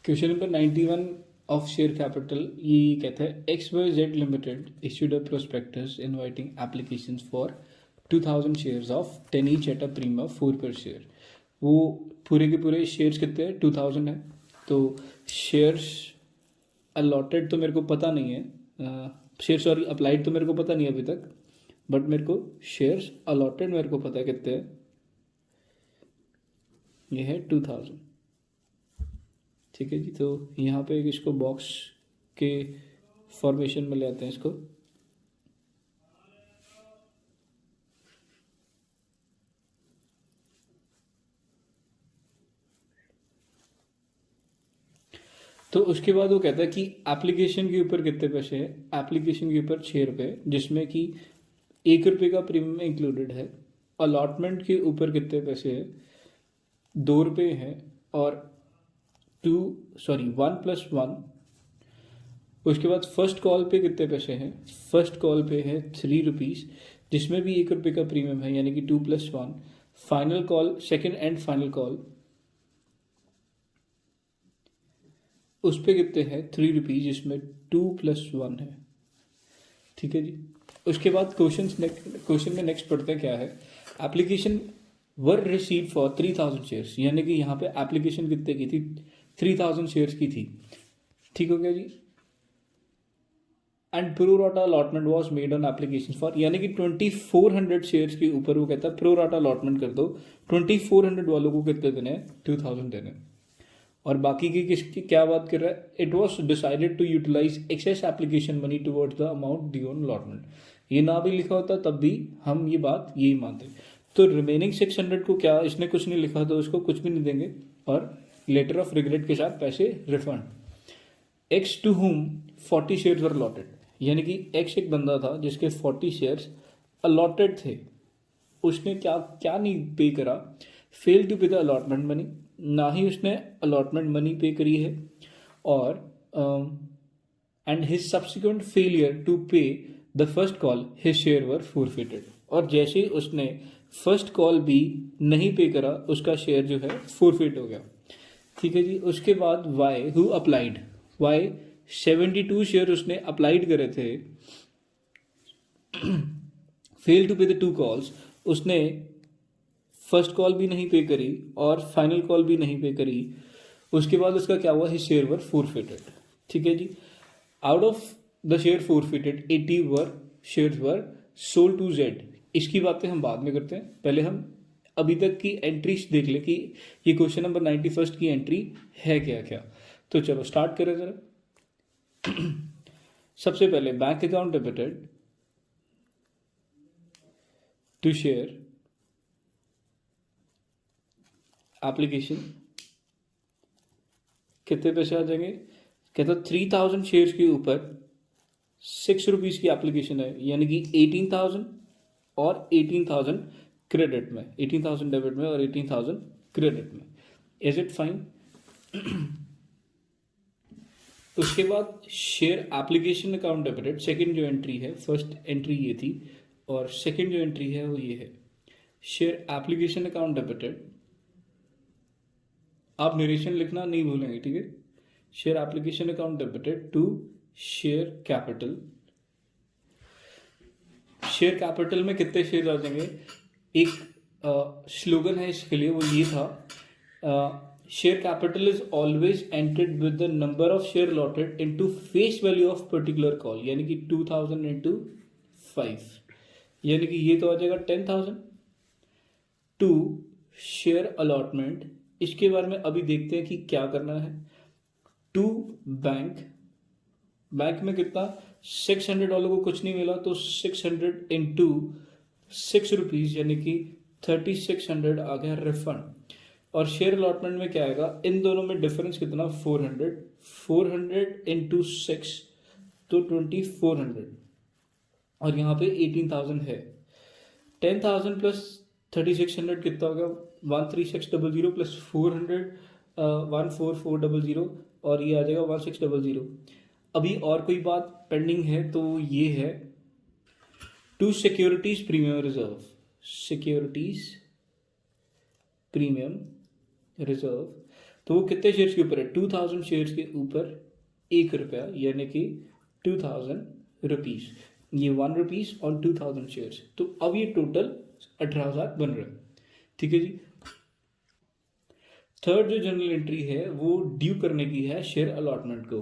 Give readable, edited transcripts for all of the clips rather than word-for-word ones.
Question number 91 of share capital ये कहता है XYZ limited issued a prospectus inviting applications for 2000 shares of 10 each at a premium 4 पर share. वो पूरे के पूरे शेयर्स कितने हैं? 2000 है। तो शेयर्स अलॉटेड तो मेरे को पता नहीं है, शेयर सॉरी अप्लाइड तो मेरे को पता नहीं है अभी तक, बट मेरे को शेयर्स अलॉटेड मेरे को पता है कितने हैं। ये है 2000। ठीक है जी, तो यहाँ पे इसको बॉक्स के फॉर्मेशन में ले आते हैं इसको। तो उसके बाद वो कहता है कि एप्लीकेशन के ऊपर कितने पैसे हैं। एप्लीकेशन के ऊपर 6 रुपये, जिसमें कि 1 रुपये का प्रीमियम इंक्लूडेड है। अलॉटमेंट के ऊपर कितने पैसे हैं? 2 रुपये हैं। और 1+1। उसके बाद फर्स्ट कॉल पे कितने पैसे हैं? फर्स्ट कॉल पे है 3 रुपीज़, जिसमें भी 1 रुपये का प्रीमियम है, यानी कि 2+1। Final call, second and final call, उस पे कितने हैं? 3 रुपीज़, जिसमें 2+1 है। ठीक है जी। उसके बाद क्वेश्चन में नेक्स्ट पढ़ते हैं क्या है। Application were receive for 3000 shares, यानी कि यहाँ पे एप्लीकेशन कितने की थी? 3000 शेयर्स की थी। ठीक हो गया जी। And pro rata allotment was made on application for, यानी कि 2400 शेयर्स के ऊपर वो कहता है प्रो राटा अलॉटमेंट कर दो। 2400 वालों को कितने देने हैं? 2000 देने हैं। और बाकी की किसकी क्या बात कर रहा है? It was decided to utilise excess application money towards the amount due on allotment. ये ना भी लिखा होता तब भी हम ये बात यही मानते। तो रिमेनिंग 600 को क्या इसने कुछ नहीं लिखा, तो उसको कुछ भी नहीं देंगे और लेटर ऑफ रिग्रेट के साथ पैसे refund. X to whom 40 shares were allotted, यानी कि एक्स एक बंदा था जिसके 40 शेयर्स अलॉटेड थे। उसने क्या क्या नहीं पे करा? Fail to pay the allotment money, ना ही उसने अलॉटमेंट मनी पे करी है। और and his subsequent failure to pay the first call his share were forfeited, और जैसे ही उसने फर्स्ट कॉल भी नहीं पे करा उसका शेयर जो है फोरफिट हो गया। ठीक है जी। उसके बाद Y who applied, Y 72 share उसने अप्लाइड करे थे। Fail to pay the 2 calls, उसने फर्स्ट कॉल भी नहीं पे करी और फाइनल कॉल भी नहीं पे करी। उसके बाद उसका क्या हुआ? His share were forfeited. ठीक है जी। Out of the share forfeited 80 shares were sold to Z. इसकी बातें हम बाद में करते हैं, पहले हम अभी तक की एंट्रीज देख ले कि ये क्वेश्चन नंबर 91 की एंट्री है क्या क्या। तो चलो स्टार्ट करें जरा। सबसे पहले bank account debited to share application, कितने पैसे आ जाएंगे? कहता 3000 शेयर्स के ऊपर 6 रुपीज़ की एप्लीकेशन है, यानी कि 18,000 और 18,000 क्रेडिट में, 18,000 डेबिट में और 18,000 क्रेडिट में। Is it fine? उसके बाद share application account debited, second जो एंट्री है, फर्स्ट एंट्री ये थी और सेकंड जो एंट्री है वो ये है। शेयर एप्लीकेशन अकाउंट डेबिटेड, आप नरेशन लिखना नहीं भूलेंगे, ठीक है। Share application account debited to share capital. Share capital में कितने शेयर आ जाएंगे? एक स्लोगन है इसके लिए, वो ये था, share capital is always entered with the number of share allotted into face value of particular call, यानी कि 2000 इंटू 5, यानी कि ये तो आ जाएगा 10,000। टू शेयर अलॉटमेंट, इसके बारे में अभी देखते हैं कि क्या करना है। टू बैंक, बैंक में कितना? 600 वालों को कुछ नहीं मिला, तो 600 इंटू 6 रुपीज़, यानी कि 3600 आ गया रिफंड। और शेयर अलॉटमेंट में क्या आएगा? इन दोनों में डिफरेंस कितना? 400 इंटू 6, तो 2400। और यहाँ पे 18,000 है। 10,000 प्लस 3600 कितना हो गया? 13600 प्लस 400 14400, और ये आ जाएगा 1600। अभी और कोई बात पेंडिंग है तो ये है to securities premium reserve, securities premium reserve. तो वो कितने शेयर्स के ऊपर है? 2000 शेयर्स के ऊपर 1 रुपया, यानी कि 2000 रुपीज़। ये 1 रुपीज़ और 2000 शेयर्स, तो अब ये टोटल 18,000 बन रहा है। ठीक है जी। थर्ड जो जनरल एंट्री है वो ड्यू करने की है शेयर अलॉटमेंट को।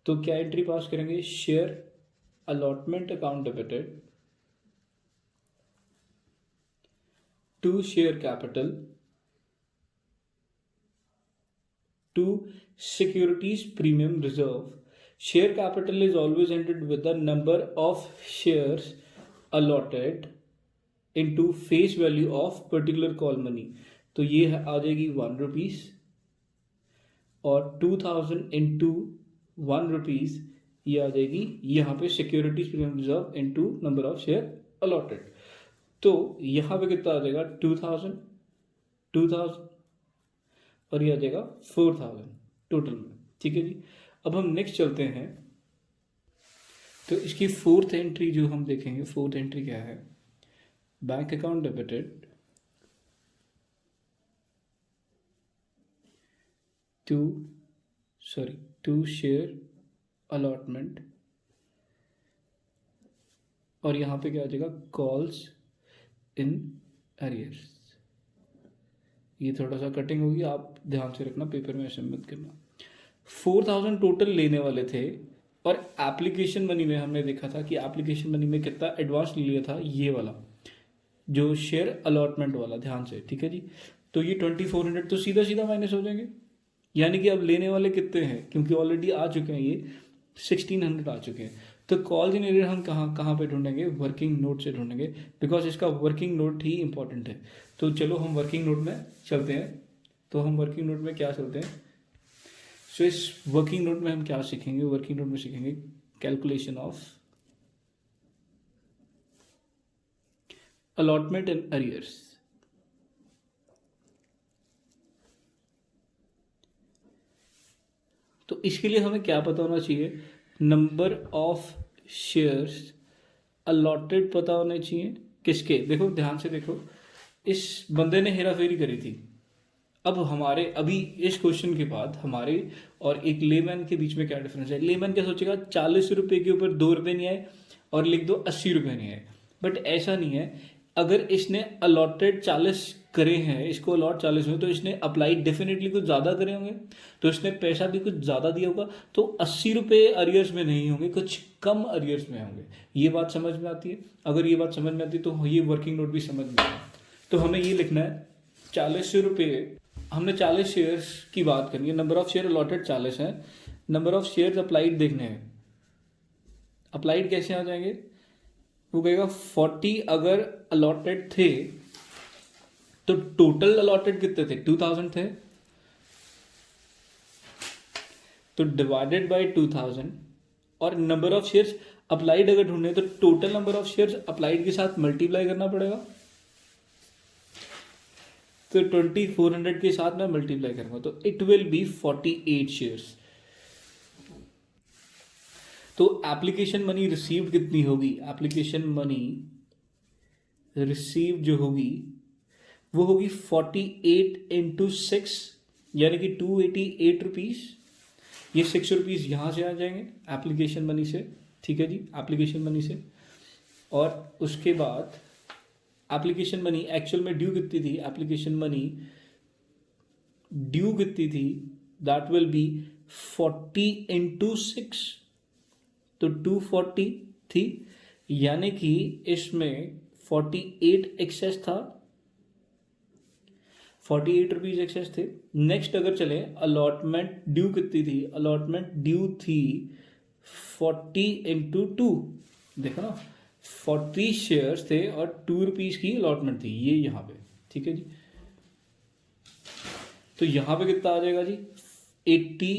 तो क्या एंट्री पास करेंगे? Share allotment account debited to share capital to securities premium reserve. Share capital is always entered with the number of shares allotted into face value of particular call money. तो ये आ जाएगी 1 rupees, और 2000 into 1 rupees ये आ जाएगी यहाँ पे securities premium reserve into number of share allotted. तो यहाँ पे कितना आ जाएगा? 2000 और ये आ जाएगा 4000 टोटल में। ठीक है जी। अब हम नेक्स्ट चलते हैं। तो इसकी फोर्थ एंट्री जो हम देखेंगे, फोर्थ एंट्री क्या है? Bank account debited to share allotment, और यहाँ पे क्या आ जाएगा? Calls in arrears. ये थोड़ा सा कटिंग होगी, आप ध्यान से रखना, पेपर में ऐसे मत करना। 4000 टोटल लेने वाले थे, और एप्लीकेशन मनी में हमने देखा था कि एप्लीकेशन मनी में कितना एडवांस ले लिया था, ये वाला जो शेयर अलॉटमेंट वाला, ध्यान से। ठीक है जी। तो ये 2400 तो सीधा सीधा माइनस हो जाएंगे, यानी कि अब लेने वाले कितने हैं, क्योंकि ऑलरेडी आ चुके हैं, ये 1600 आ चुके हैं। तो कॉल इन एरियर हम कहाँ कहाँ पे ढूंढेंगे? वर्किंग नोट से ढूंढेंगे, बिकॉज इसका वर्किंग नोट ही इंपॉर्टेंट है। तो चलो हम वर्किंग नोट में चलते हैं। तो हम वर्किंग नोट में क्या चलते हैं? सो इस वर्किंग नोट में हम क्या सीखेंगे? वर्किंग नोट में सीखेंगे calculation of allotment in arrears. तो इसके लिए हमें क्या पता होना चाहिए? नंबर ऑफ शेयर्स अलॉटेड पता होने चाहिए। किसके? देखो ध्यान से देखो, इस बंदे ने हेरा फेरी करी थी। अब हमारे अभी इस क्वेश्चन के बाद हमारे और एक लेमैन के बीच में क्या डिफरेंस है? लेमैन क्या सोचेगा? 40 रुपये के ऊपर 2 रुपये नहीं आए और लिख दो 80 रुपये नहीं आए। बट ऐसा नहीं है। अगर इसने अलॉटेड 40 करे हैं, इसको अलॉट 40 हुए, तो इसने अप्लाई डेफिनेटली कुछ ज़्यादा करे होंगे, तो इसने पैसा भी कुछ ज़्यादा दिया होगा। तो 80 रुपये अरियर्स में नहीं होंगे, कुछ कम अरियर्स में होंगे। ये बात समझ में आती है? अगर ये बात समझ में आती है तो ये वर्किंग नोट भी समझ में आए। तो हमें ये लिखना है 40 रुपये, हमने 40 शेयर्स की बात करनी है। नंबर ऑफ शेयर अलॉटेड 40 है, नंबर ऑफ शेयर्स अप्लाइड देखने हैं। अप्लाइड कैसे आ जाएंगे? वो कहेगा 40 अगर अलॉटेड थे तो टोटल अलॉटेड कितने थे? 2000 थे, तो डिवाइडेड बाय 2000, और नंबर ऑफ शेयर्स अप्लाइड अगर ढूंढने तो total number of shares applied के साथ मल्टीप्लाई करना पड़ेगा। तो 2400 के साथ मैं मल्टीप्लाई करूंगा तो इट विल बी 48 शेयर्स। तो एप्लीकेशन मनी रिसीव्ड कितनी होगी? एप्लीकेशन मनी रिसीव जो होगी वो होगी 48 इंटू 6, यानी कि 288 रुपीज़। ये 6 रुपीज़ यहाँ से आ जाएंगे एप्लीकेशन मनी से। ठीक है जी, एप्लीकेशन मनी से। और उसके बाद एप्लीकेशन मनी एक्चुअल में ड्यू कितनी थी? एप्लीकेशन मनी ड्यू कितनी थी? दैट विल बी 40 इंटू 6, तो 240 थी, यानी कि इसमें 48 एक्सेस था, 48 रुपीज़ एक्सेस थे। नेक्स्ट अगर चले, अलॉटमेंट ड्यू कितनी थी? अलॉटमेंट ड्यू थी 40 इंटू 2, देखो ना, 40 शेयर्स थे और 2 रुपीज़ की अलॉटमेंट थी, ये यहाँ पे। ठीक है जी। तो यहाँ पे कितना आ जाएगा जी? 80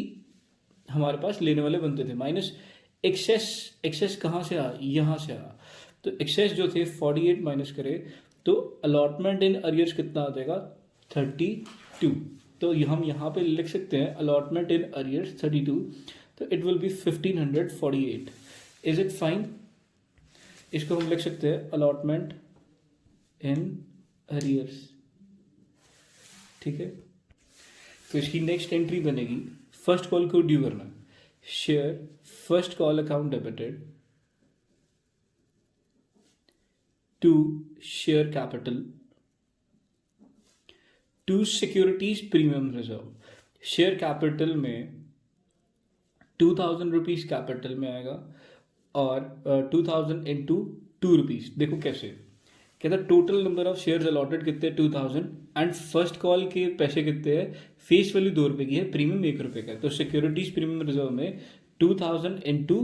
हमारे पास लेने वाले बनते थे, माइनस एक्सेस कहाँ से आ? यहाँ से आ। तो एक्सेस जो थे 48 माइनस करे तो अलॉटमेंट इन अरियर्स कितना आ जाएगा? 32। तो हम यहाँ पे लिख सकते हैं अलॉटमेंट इन अरियर्स 32, तो it will B 1548। Is it fine? इसको हम लिख सकते हैं अलॉटमेंट इन अरियर्स। ठीक है। तो इसकी नेक्स्ट एंट्री बनेगी, फर्स्ट कॉल को ड्यू करना, share first call account debited to share capital to securities premium reserve. Share capital में 2000 रुपीज कैपिटल में आएगा और 2000 इंटू 2 रुपीज। देखो कैसे कहता, total number of shares allotted कितने 2000 एंड फर्स्ट कॉल के पैसे कितने हैं, फेस वैल्यू 2 रुपये की है, प्रीमियम 1 रुपये का है, तो सिक्योरिटीज प्रीमियम रिजर्व में 2000 इंटू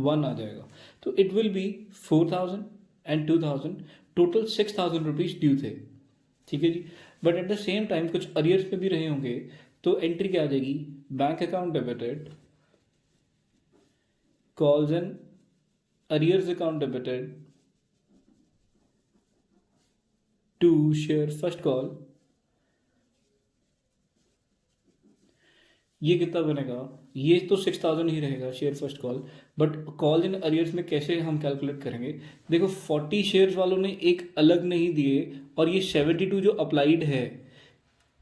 1 आ जाएगा, तो it will be 4000 and 2000, total 6000 rupees due थे। ठीक है जी, but at the same time कुछ अरियर्स में भी रहे होंगे, तो एंट्री क्या आ जाएगी, bank account debited calls and arrears account debited to share first call. ये कितना बनेगा, ये तो 6000 ही रहेगा share first call, but call in arrears में कैसे हम कैलकुलेट करेंगे। देखो 40 शेयर्स वालों ने एक अलग नहीं दिए और ये 72 जो अप्लाइड है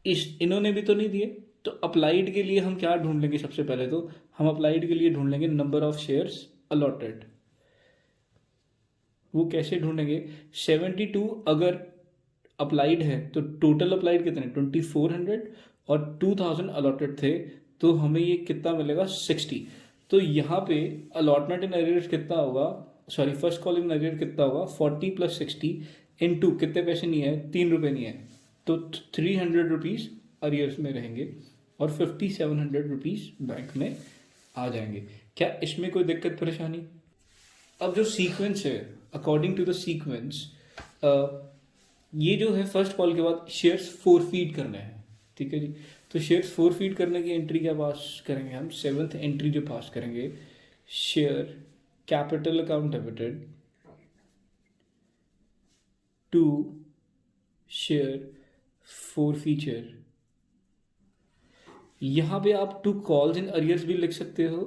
इन्होंने भी तो नहीं दिए, तो अप्लाइड के लिए हम क्या ढूंढ लेंगे, सबसे पहले तो हम अप्लाइड के लिए ढूंढ लेंगे नंबर ऑफ शेयर्स अलॉटेड। वो कैसे ढूंढेंगे, 72 अगर अप्लाइड है तो टोटल अप्लाइड कितने 2400 और 2000 अलॉटेड थे, तो हमें ये कितना मिलेगा 60। तो यहाँ पे अलॉटमेंट इन अरियर्स कितना होगा, sorry first call in arrear कितना होगा 40 + 60 इंटू कितने पैसे नहीं है 3 रुपये नहीं है, तो 300 रुपीज़ अरियर्स में रहेंगे और 5700 रुपीज़ बैंक में आ जाएंगे। क्या इसमें कोई दिक्कत परेशानी। अब जो सीक्वेंस है, अकॉर्डिंग टू द सीक्वेंस, ये जो है फर्स्ट कॉल के बाद शेयर्स फोरफीड करने हैं। ठीक है जी, तो शेयर्स फोरफीड करने की एंट्री क्या पास करेंगे हम, 7th एंट्री जो पास करेंगे, share capital account debited to share forfeiture. यहाँ पे आप टू कॉल्स इन अरियर्स भी लिख सकते हो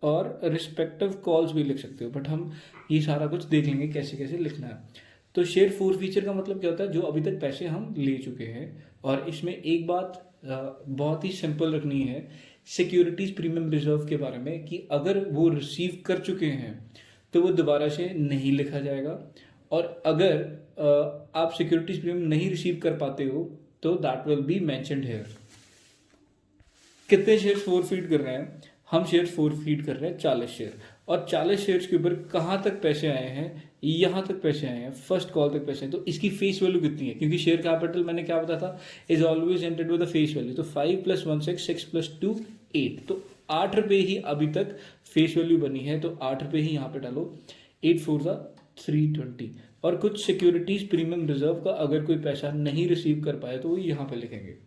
और रिस्पेक्टिव कॉल्स भी लिख सकते हो, बट हम ये सारा कुछ देख लेंगे कैसे कैसे लिखना है। तो शेयर फोरफीचर का मतलब क्या होता है, जो अभी तक पैसे हम ले चुके हैं, और इसमें एक बात बहुत ही सिंपल रखनी है सिक्योरिटीज प्रीमियम रिजर्व के बारे में, कि अगर वो रिसीव कर चुके हैं तो वो दोबारा से नहीं लिखा जाएगा, और अगर आप सिक्योरिटीज प्रीमियम नहीं रिसीव कर पाते हो तो that will be mentioned here. कितने शेयर फोरफीड कर रहे हैं हम, शेयर फोरफीड कर रहे हैं 40 शेयर, और 40 शेयर्स के ऊपर कहाँ तक पैसे आए हैं, यहाँ तक पैसे आए हैं, फर्स्ट कॉल तक पैसे हैं, तो इसकी फेस वैल्यू कितनी है, क्योंकि शेयर कैपिटल मैंने क्या बताया था, is always entered with the face value, तो 5 + 1 6 + 2 8, तो 8 रुपये ही अभी तक फेस वैल्यू बनी है, तो 8 रुपये ही यहाँ पे डालो, 8 4 320, और कुछ सिक्योरिटीज प्रीमियम रिजर्व का अगर कोई पैसा नहीं रिसीव कर पाए तो वो यहाँ पे लिखेंगे।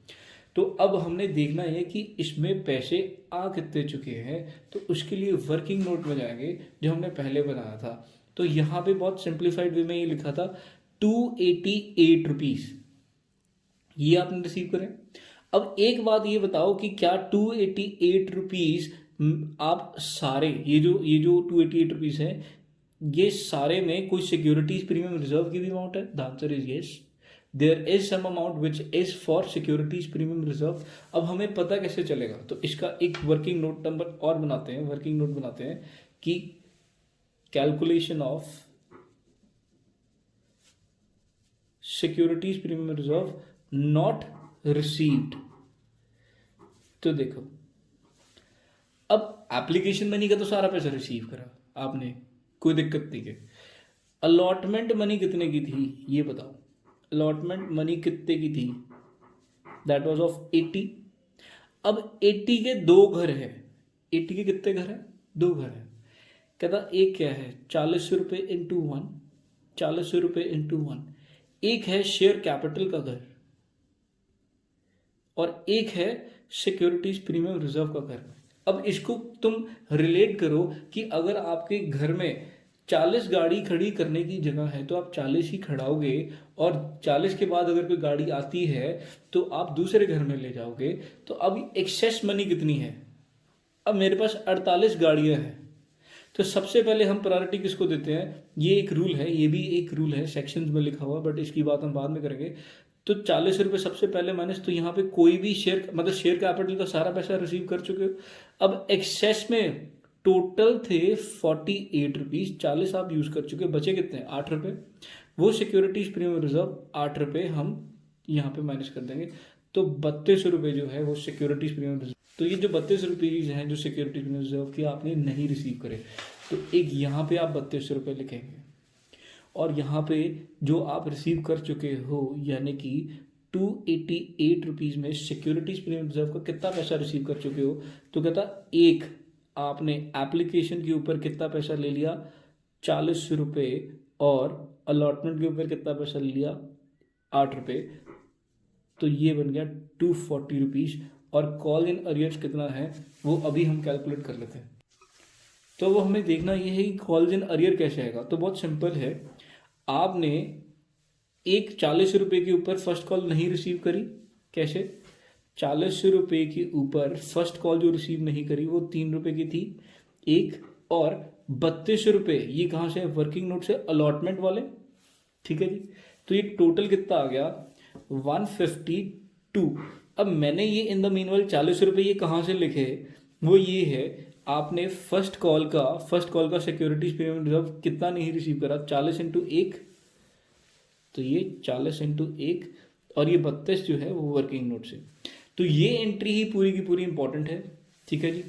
तो अब हमने देखना है कि इसमें पैसे आ कितने चुके हैं, तो उसके लिए वर्किंग नोट में जाएंगे जो हमने पहले बनाया था। तो यहाँ पे बहुत सिंप्लीफाइड वे में ये लिखा था 288 रुपीज़, ये आपने रिसीव करें। अब एक बात ये बताओ कि क्या 288 रुपीज़ आप सारे ये जो 288 रुपीज़ है, ये सारे में कोई सिक्योरिटीज प्रीमियम रिजर्व की भी अमाउंट है, the answer is yes, there is some amount which is for securities premium reserve. अब हमें पता कैसे चलेगा, तो इसका एक वर्किंग नोट नंबर और बनाते हैं, वर्किंग नोट बनाते हैं कि calculation of securities premium reserve not received. तो देखो अब एप्लीकेशन मनी का तो सारा पैसा रिसीव करा आपने, कोई दिक्कत नहीं है। अलॉटमेंट मनी कितने की थी ये बताओ, अलॉटमेंट मनी कितने की थी, दैट वाज ऑफ 80। अब 80 के 2 घर है, 80 के कितने घर हैं, 2 घर हैं। कहता एक क्या है 40 रुपये इंटू 1, 40 रुपये इंटू 1, एक है शेयर कैपिटल का घर और एक है सिक्योरिटीज प्रीमियम रिजर्व का घर। अब इसको तुम रिलेट करो कि अगर आपके घर में 40 गाड़ी खड़ी करने की जगह है तो आप 40 ही खड़ाओगे, और 40 के बाद अगर कोई गाड़ी आती है तो आप दूसरे घर में ले जाओगे। तो अब एक्सेस मनी कितनी है, अब मेरे पास 48 गाड़ियां हैं, तो सबसे पहले हम प्रायोरिटी किसको देते हैं, ये एक रूल है, ये भी एक रूल है सेक्शंस में लिखा हुआ, बट इसकी बात हम बाद में करेंगे। तो 40 रुपये सबसे पहले माइनस, तो यहाँ पे कोई भी शेयर मतलब शेयर कैपिटल का सारा पैसा रिसीव कर चुके हो। अब एक्सेस में टोटल थे 48 रुपीज़, 40 आप यूज़ कर चुके, बचे कितने 8 रुपये। वो सिक्योरिटीज प्रीमियम रिजर्व 8 रुपये हम यहाँ पे माइनस कर देंगे, तो 32 रुपये जो है वो सिक्योरिटीज प्रीमियम रिजर्व। तो ये जो 32 रुपीज़ हैं जो सिक्योरिटीज प्रीमियम रिजर्व की आपने नहीं रिसीव करे, तो एक यहाँ पे आप 32 रुपये लिखेंगे, और यहाँ पे जो आप रिसीव कर चुके हो यानी कि 288 रुपीज़ में सिक्योरिटीज प्रीमियम रिजर्व का कितना पैसा रिसीव कर चुके हो। तो कहता एक आपने एप्लीकेशन के ऊपर कितना पैसा ले लिया 40 रुपये, और अलॉटमेंट के ऊपर कितना पैसा ले लिया 8 रुपये, तो ये बन गया 240 रुपीज़। और कॉल इन अरियर्स कितना है वो अभी हम कैलकुलेट कर लेते हैं। तो वो हमें देखना ये है कि कॉल्स इन अरियर कैसे आएगा। तो बहुत सिंपल है, आपने एक 40 रुपये के ऊपर फर्स्ट कॉल नहीं रिसीव करी, कैसे 40 रुपये के ऊपर फर्स्ट कॉल जो रिसीव नहीं करी वो 3 रुपये की थी एक, और 32 रुपये ये कहाँ से वर्किंग नोट से अलॉटमेंट वाले, ठीक है जी। तो ये टोटल कितना आ गया 152। अब मैंने ये इन द मीनवाइल 40 रुपये ये कहाँ से लिखे, वो ये है आपने फर्स्ट कॉल का सिक्योरिटीज प्रीमियम रिजर्व कितना नहीं रिसीव करा 40 इंटू 1, तो ये 40 इंटू 1, और ये 32 जो है वो वर्किंग नोट से। तो ये एंट्री ही पूरी की पूरी इंपॉर्टेंट है, ठीक है जी।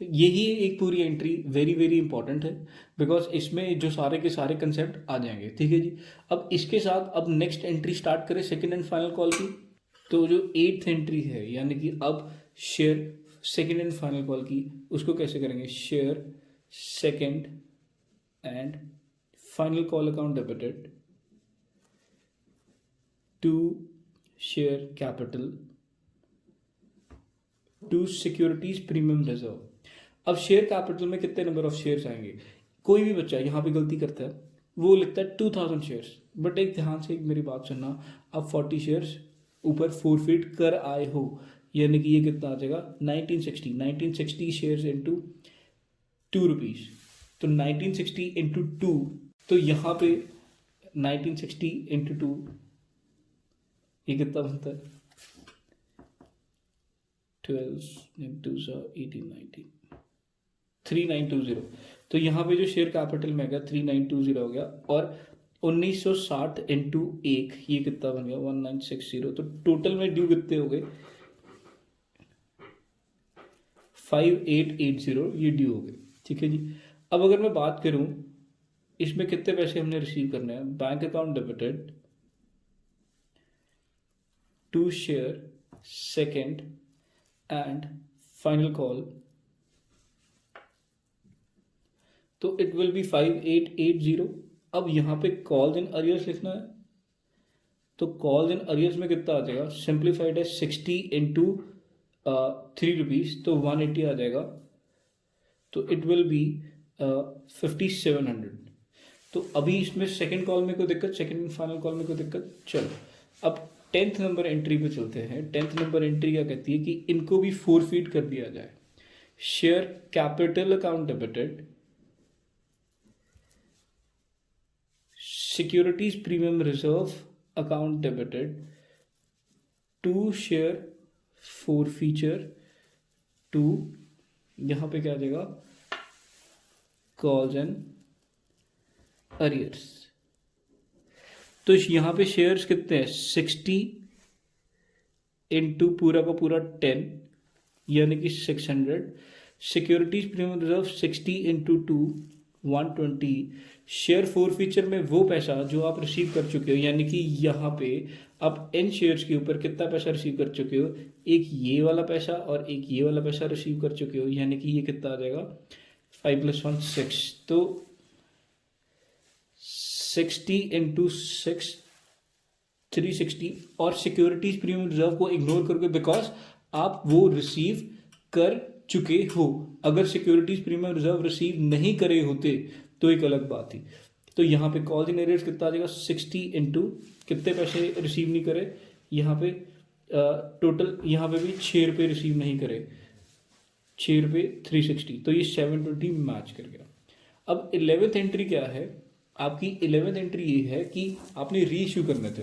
यही एक पूरी एंट्री वेरी वेरी इंपॉर्टेंट है, बिकॉज इसमें जो सारे के सारे कंसेप्ट आ जाएंगे, ठीक है जी। अब इसके साथ अब नेक्स्ट एंट्री स्टार्ट करें सेकंड एंड फाइनल कॉल की। तो जो 8th एंट्री है यानी कि अब share second and final call की, उसको कैसे करेंगे, share second and final call account debited to share capital to securities premium reserve. अब शेयर कैपिटल में कितने नंबर ऑफ शेयर्स आएंगे, कोई भी बच्चा यहाँ पे गलती करता है, वो लिखता है 2000 शेयर्स, बट एक ध्यान से एक मेरी बात सुनना, आप 40 शेयर्स ऊपर फोरफिट कर आए हो, यानी कि ये कितना आ जाएगा 1960 शेयर्स इंटू 2 रुपीज़, तो 1960 इंटू 2, तो यहाँ पे 1960 इंटू 2 ये कितना बनता है 12 इंटू 18 19 3920। तो यहाँ पे जो शेयर कैपिटल में गया 3920 हो गया, और 1960 इंटू 1 ये कितना बन गया 1960। तो टोटल में ड्यू कितने हो गए 5880 ये ड्यू हो गए, ठीक है जी। अब अगर मैं बात करूं इसमें कितने पैसे हमने रिसीव करने हैं, bank account debited to share second and final call, तो इट विल बी 5880। अब यहाँ पे कॉल्स इन अरियर्स लिखना है, तो कॉल्स इन अरियर्स में कितना आ जाएगा, सिंप्लीफाइड है 60 इंटू 3 रुपीज़, तो 180 आ जाएगा, तो इट विल बी 5700। तो अभी इसमें सेकंड कॉल में कोई दिक्कत, सेकंड एंड फाइनल कॉल में कोई दिक्कत। चलो अब 10th नंबर एंट्री पे चलते हैं। 10th नंबर एंट्री क्या कहती है कि इनको भी फोरफीट कर दिया जाए। Share capital account debited, securities premium reserve account debited to share forfeiture to, यहां पे क्या आ जाएगा कॉल्स एंड अरियर्स। तो यहाँ पे शेयर्स कितने हैं 60 इंटू पूरा का पूरा 10 यानी कि 600। Securities premium reserve 60 into 2 120। Share forfeiture में वो पैसा जो आप रिसीव कर चुके हो, यानी कि यहाँ पे आप इन शेयर्स के ऊपर कितना पैसा रिसीव कर चुके हो, एक ये वाला पैसा और एक ये वाला पैसा रिसीव कर चुके हो, यानी कि ये कितना आ जाएगा 5 + 1 6। तो 60 इंटू 6 360। और सिक्योरिटीज प्रीमियम रिजर्व को इग्नोर करोगे बिकॉज आप वो रिसीव कर चुके हो। अगर सिक्योरिटीज प्रीमियम रिजर्व रिसीव नहीं करे होते तो एक अलग बात थी। तो यहाँ पे कॉल्स इन अरियर्स कितना आ जाएगा 60 इंटू कितने पैसे रिसीव नहीं करे, यहाँ पे टोटल यहाँ पे भी 6 रुपये रिसीव नहीं करे, 6 रुपये 360, तो ये 720 मैच कर गया। अब 11th एंट्री क्या है, आपकी 11th एंट्री ये है कि आपने री इश्यू करने थे।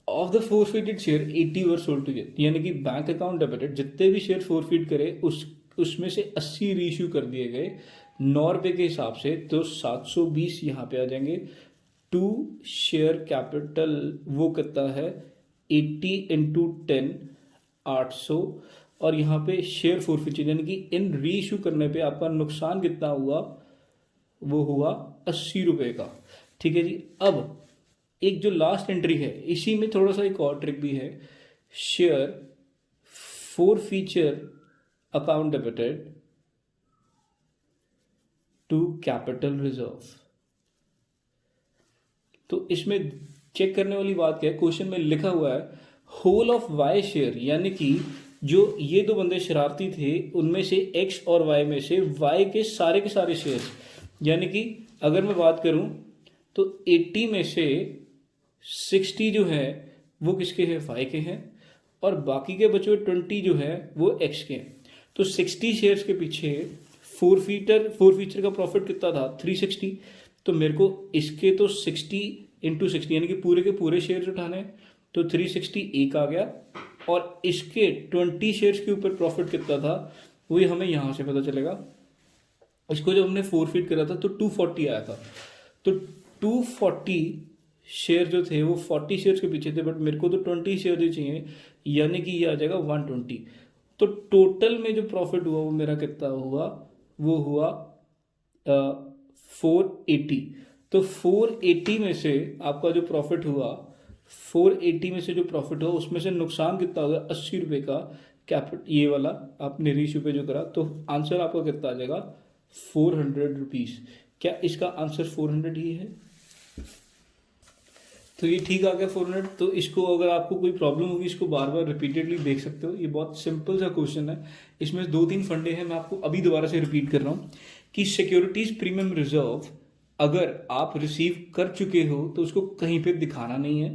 Of the forfeited share 80 were sold to, यानी कि बैंक अकाउंट डेबिटेड, जितने भी शेयर फोरफिट करे उसमें से 80 री इश्यू कर दिए गए 9 रुपये के हिसाब से, तो 720 यहाँ पे आ जाएंगे। टू शेयर कैपिटल वो कितना है 80 इंटू 10 800, और यहाँ पे शेयर फोरफिचर यानी कि इन री इशू करने पे आपका नुकसान कितना हुआ, वो हुआ 80 रुपये का। ठीक है जी। अब एक जो लास्ट एंट्री है इसी में थोड़ा सा एक और ट्रिक भी है। Share forfeiture account debited to capital reserve. तो इसमें चेक करने वाली बात क्या है, क्वेश्चन में लिखा हुआ है होल ऑफ वाई शेयर, यानी कि जो ये दो बंदे शरारती थे उनमें से एक्स और वाई में से वाई के सारे शेयर्स, यानी कि अगर मैं बात करूं तो 80 में से 60 जो है वो किसके हैं, वाई के हैं, और बाकी के बचे हुए 20 जो है वो एक्स के हैं। तो 60 शेयर्स के पीछे फोरफीचर का प्रॉफिट कितना था 360, तो मेरे को इसके तो 60 इंटू 60 यानी कि पूरे के पूरे शेयर्स उठाने, तो 360 एक आ गया, और इसके 20 शेयर्स के ऊपर प्रॉफिट कितना था वही हमें यहाँ से पता चलेगा। इसको जब हमने फोरफिट करा था तो 240 आया था, तो 240 शेयर जो थे वो 40 शेयर्स के पीछे थे, बट मेरे को तो 20 शेयर ही चाहिए, यानी कि ये आ जाएगा 120। तो टोटल में जो प्रॉफिट हुआ वो मेरा कितना हुआ, वो हुआ 480। तो 480 में से आपका जो प्रॉफिट हुआ, 480 में से जो प्रॉफिट हुआ उसमें से नुकसान कितना होगा 80 रुपये का कैपिट, ये वाला आपने रीशू पे जो करा, तो आंसर आपका कितना आ जाएगा 400 रुपीज़। क्या इसका आंसर 400 ही है? तो ये ठीक आ गया 400। तो इसको अगर आपको कोई प्रॉब्लम होगी इसको बार बार रिपीटेडली देख सकते हो, ये बहुत सिंपल सा क्वेश्चन है। इसमें 2-3 फंडे हैं, मैं आपको अभी दोबारा से रिपीट कर रहा हूँ कि सिक्योरिटीज प्रीमियम रिजर्व अगर आप रिसीव कर चुके हो तो उसको कहीं पे दिखाना नहीं है,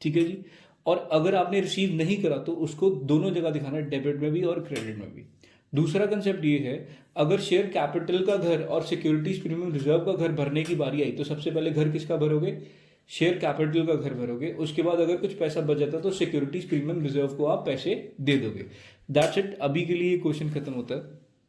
ठीक है जी। और अगर आपने रिसीव नहीं करा तो उसको दोनों जगह दिखाना है, डेबिट में भी और क्रेडिट में भी। दूसरा कंसेप्ट ये है, अगर शेयर कैपिटल का घर और सिक्योरिटीज प्रीमियम रिजर्व का घर भरने की बारी आई तो सबसे पहले घर किसका भरोगे, शेयर कैपिटल का घर भरोगे। उसके बाद अगर कुछ पैसा बच जाता तो सिक्योरिटीज प्रीमियम रिजर्व को आप पैसे दे दोगे। दैट्स इट, अभी के लिए क्वेश्चन खत्म होता है।